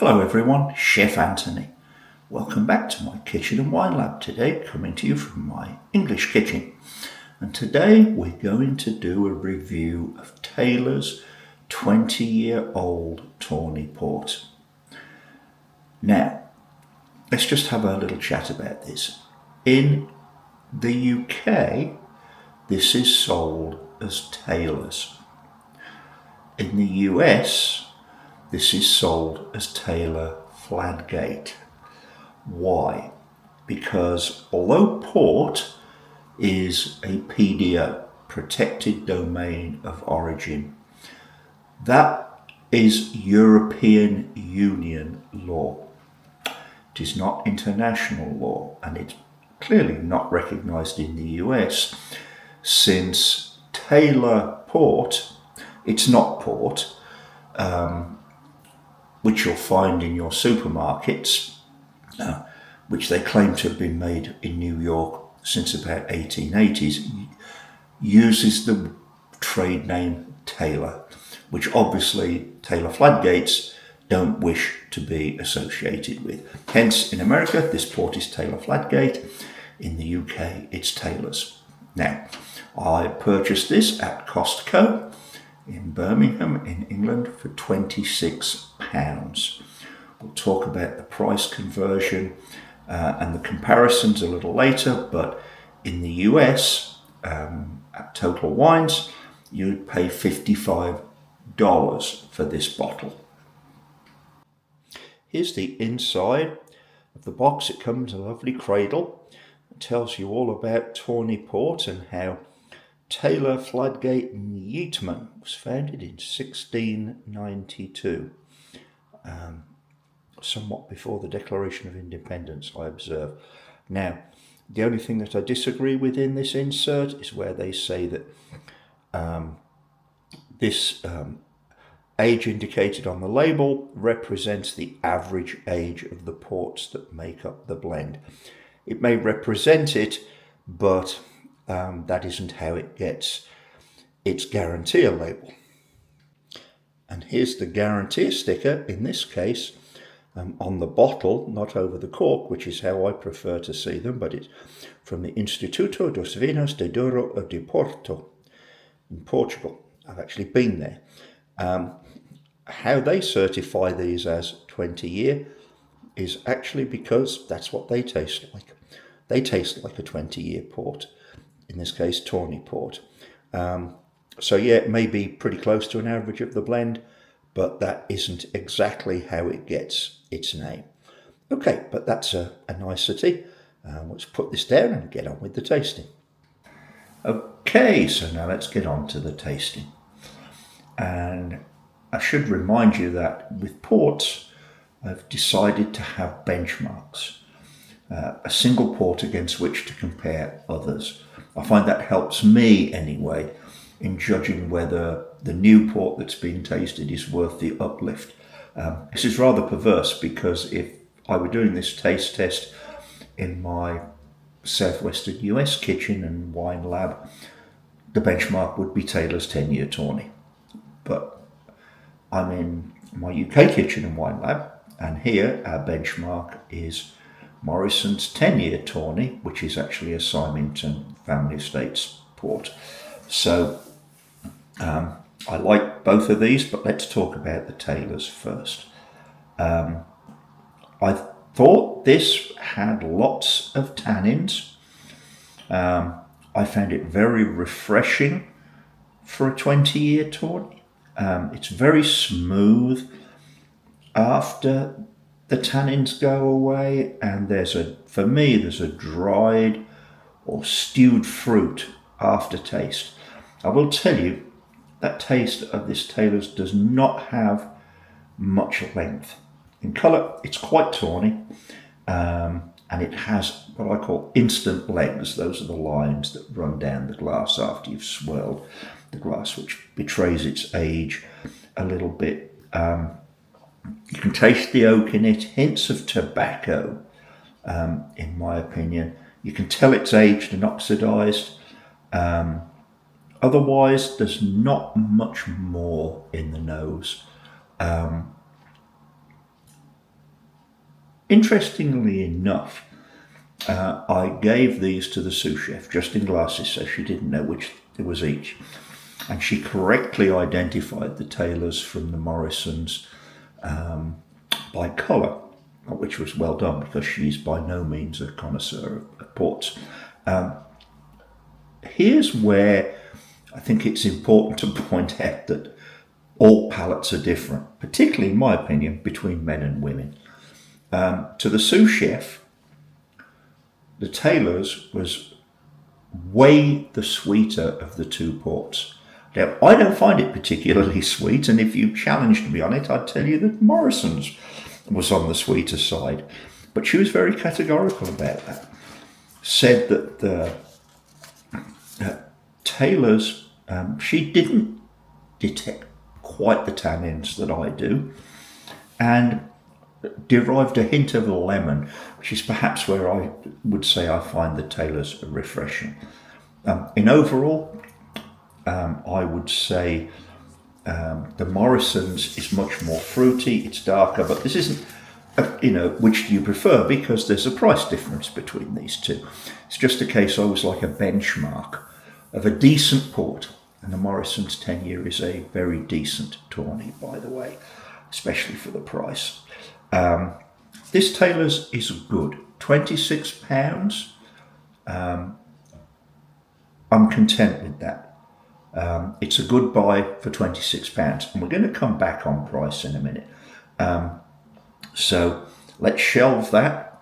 Hello everyone, Chef Anthony. Welcome back to my kitchen and wine lab today, coming to you from my English kitchen. And today we're going to do a review of Taylor's 20-year-old Tawny Port. Now, let's just have a little chat about this. In the UK, this is sold as Taylor's. In the US, this is sold as Taylor Fladgate. Why? Because although port is a PDO, protected domain of origin, that is European Union law. It is not international law, and it's clearly not recognised in the US, since Taylor Port, it's not port, which you'll find in your supermarkets, which they claim to have been made in New York since about 1880s, uses the trade name Taylor, which obviously Taylor Fladgates don't wish to be associated with. Hence, in America, this port is Taylor Fladgate. In the UK, it's Taylor's. Now, I purchased this at COSTCO in Birmingham, in England, for £26. We'll talk about the price conversion and the comparisons a little later, but in the US, at Total Wines, you'd pay $55 for this bottle. Here's the inside of the box. It comes in a lovely cradle. It tells you all about Tawny Port and how Taylor Fladgate Yeatman was founded in 1692, somewhat before the Declaration of Independence, I observe. Now, the only thing that I disagree with in this insert is where they say that this age indicated on the label represents the average age of the ports that make up the blend. It may represent it, but that isn't how it gets its guaranteer label. And here's the guaranteer sticker, in this case, on the bottle, not over the cork, which is how I prefer to see them, but it's from the Instituto dos Vinos de Douro de Porto in Portugal. I've actually been there. How they certify these as 20-year is actually because that's what they taste like. They taste like a 20-year port, in this case Tawny Port. So yeah, it may be pretty close to an average of the blend, but that isn't exactly how it gets its name. Okay, but that's a nicety. Let's put this down and get on with the tasting. Okay, so now let's get on to the tasting. And I should remind you that with ports, I've decided to have benchmarks, a single port against which to compare others. I find that helps me anyway in judging whether the new port that's been tasted is worth the uplift. This is rather perverse because if I were doing this taste test in my southwestern US kitchen and wine lab, the benchmark would be Taylor's 10-year Tawny. But I'm in my UK kitchen and wine lab, and here our benchmark is Morrison's 10-year Tawny, which is actually a Symington Family Estates port. So I like both of these, but let's talk about the Taylor's first. I thought this had lots of tannins. I found it very refreshing for a 20-year Tawny. It's very smooth after the tannins go away, and for me there's a dried or stewed fruit aftertaste. I will tell you that taste of this Taylor's does not have much length. In colour, it's quite tawny, and it has what I call instant legs. Those are the lines that run down the glass after you've swirled the glass, which betrays its age a little bit. You can taste the oak in it, hints of tobacco, in my opinion. You can tell it's aged and oxidised. Otherwise, there's not much more in the nose. Interestingly enough, I gave these to the sous chef just in glasses, so she didn't know which it was each. And she correctly identified the Taylors from the Morrisons by colour, which was well done because she's by no means a connoisseur of ports. Here's where I think it's important to point out that all palates are different, particularly in my opinion, between men and women. To the sous chef, the Taylors was way the sweeter of the two ports. Now, I don't find it particularly sweet, and if you challenged me on it, I'd tell you that Morrison's was on the sweeter side. But she was very categorical about that. Said that the Taylors, she didn't detect quite the tannins that I do, and derived a hint of lemon, which is perhaps where I would say I find the Taylors refreshing. In overall, I would say the Morrison's is much more fruity, it's darker, but this isn't, which do you prefer? Because there's a price difference between these two. It's just a case I was like a benchmark of a decent port, and the Morrison's 10-year is a very decent Tawny, by the way, especially for the price. This Taylor's is good, £26. I'm content with that. It's a good buy for £26, and we're going to come back on price in a minute. So let's shelve that,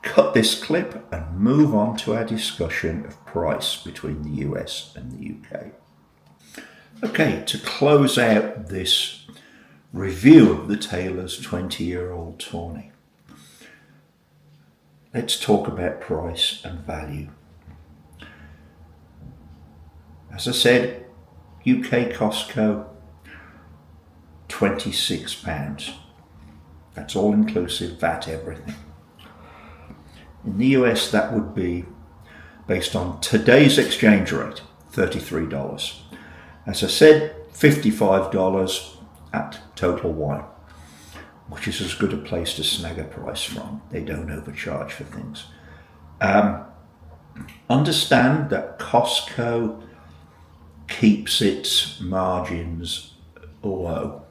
cut this clip, and move on to our discussion of price between the US and the UK. Okay, to close out this review of the Taylor's 20-year-old Tawny, let's talk about price and value. As I said, UK COSTCO, £26. That's all inclusive, VAT, everything. In the US, that would be, based on today's exchange rate, $33. As I said, $55 at Total Wine, which is as good a place to snag a price from. They don't overcharge for things. Understand that COSTCO keeps its margins low.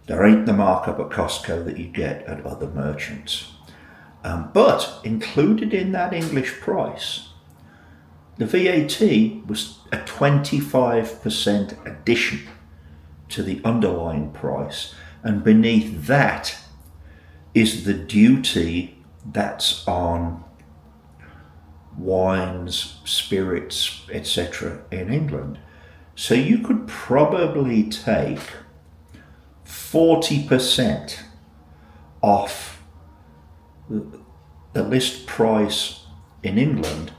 There ain't the markup at COSTCO that you get at other merchants. But included in that English price, the VAT was a 25% addition to the underlying price, and beneath that is the duty that's on wines, spirits, etc. in England. So you could probably take 40% off the list price in England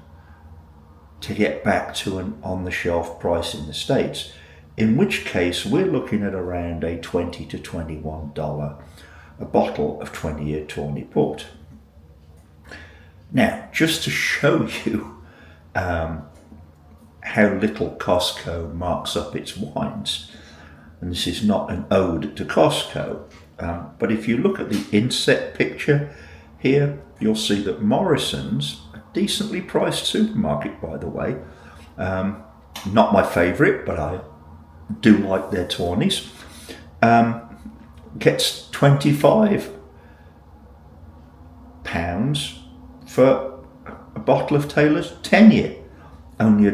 to get back to an on-the-shelf price in the States, in which case we're looking at around a $20 to $21 a bottle of 20-year Tawny Port. Now, just to show you how little COSTCO marks up its wines, and this is not an ode to COSTCO, but if you look at the inset picture here, you'll see that Morrison's, a decently priced supermarket, by the way, not my favourite, but I do like their Tawnies, gets £25 for a bottle of Taylor's 10-year, only a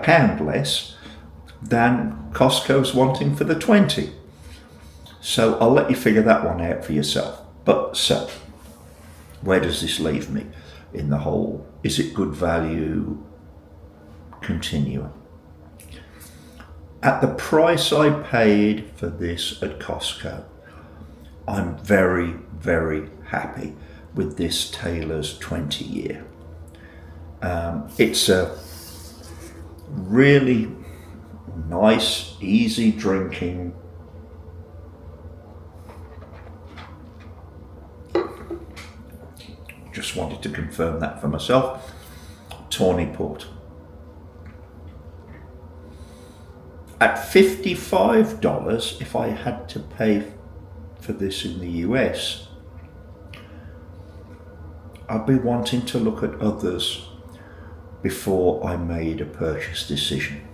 pound less than COSTCO's wanting for the 20. So I'll let you figure that one out for yourself. But so, where does this leave me in the whole is it good value continuum? At the price I paid for this at COSTCO, I'm very, very happy with this Taylor's 20-year. It's a really nice, easy drinking, just wanted to confirm that for myself, Tawny Port. At $55, if I had to pay for this in the US, I'd be wanting to look at others before I made a purchase decision.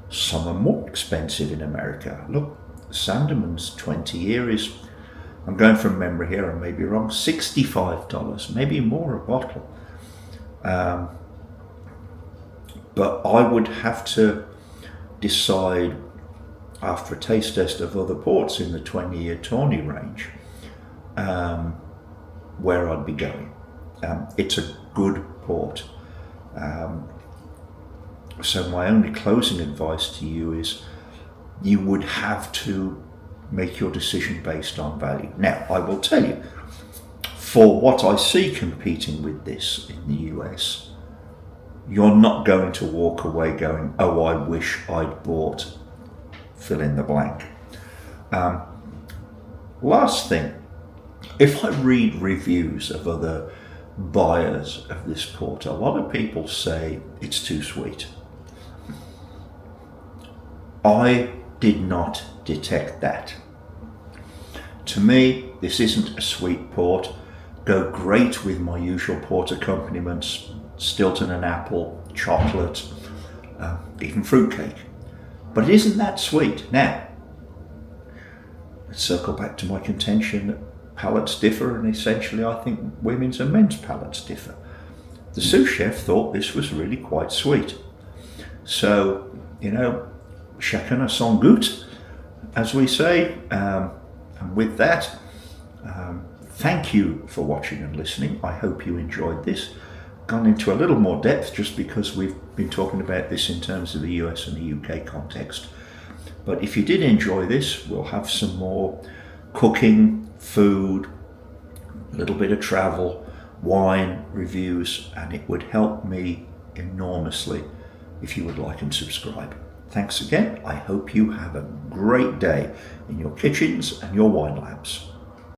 Some are more expensive in America. Look, Sandeman's 20 year is, I'm going from memory here, I may be wrong, $65, maybe more a bottle. But I would have to decide after a taste test of other ports in the 20-year Tawny range where I'd be going. It's a good port. So my only closing advice to you is you would have to make your decision based on value. Now, I will tell you, for what I see competing with this in the US, you're not going to walk away going, oh, I wish I'd bought fill in the blank. Last thing, if I read reviews of other buyers of this port, a lot of people say it's too sweet. I did not detect that. To me, this isn't a sweet port. Go great with my usual port accompaniments, Stilton and apple, chocolate, even fruitcake. But it isn't that sweet. Now, let's circle back to my contention that palates differ, and essentially I think women's and men's palates differ. The sous chef thought this was really quite sweet. So, chacun a son goût, as we say. And with that, thank you for watching and listening. I hope you enjoyed this. Gone into a little more depth just because we've been talking about this in terms of the US and the UK context. But if you did enjoy this, we'll have some more cooking, food, a little bit of travel, wine reviews, and it would help me enormously if you would like and subscribe. Thanks again. I hope you have a great day in your kitchens and your wine labs.